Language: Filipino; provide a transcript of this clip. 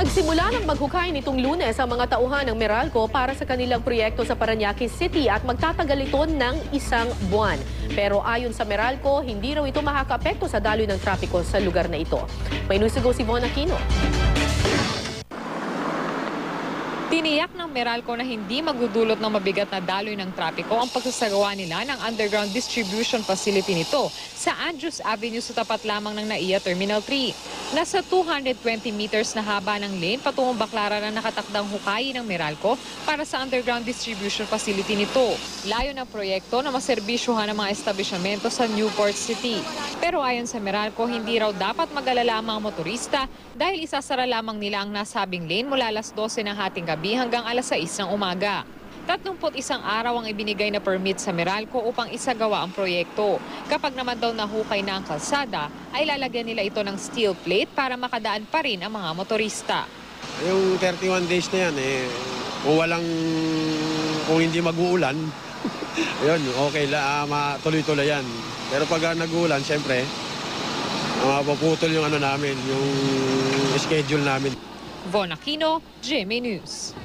Nagsimula ng maghukay nitong Lunes ang mga tauhan ng Meralco para sa kanilang proyekto sa Parañaque City at magtatagal ito ng 1 buwan. Pero ayon sa Meralco, hindi raw ito makakaapekto sa daloy ng trapiko sa lugar na ito. May nusigo si Von Aquino. Tiniyak ng Meralco na hindi magdudulot ng mabigat na daloy ng trapiko ang pagsasagawa nila ng underground distribution facility nito sa Andrews Avenue sa tapat lamang ng NAIA Terminal 3. Nasa 220 meters na haba ng lane patungong Baclaran na nakatakdang hukayin ng Meralco para sa underground distribution facility nito. Layo ng proyekto na maserbisyuhan ng mga establishmento sa Newport City. Pero ayon sa Meralco, hindi raw dapat mag-alala ang mga motorista dahil isasara lamang nila ang nasabing lane mula alas 12 ng hating gabi hanggang alas 6 ng umaga. 31 araw ang ibinigay na permit sa Meralco upang isagawa ang proyekto. Kapag naman daw nahukay na ang kalsada, ay lalagyan nila ito ng steel plate para makadaan pa rin ang mga motorista. Yung 31 days na yan, kung hindi mag-uulan, yun, okay, matuloy-tuloy yan. Pero pag nag-uulan, siyempre, mapuputol yung yung schedule namin. Von Aquino, GMA News.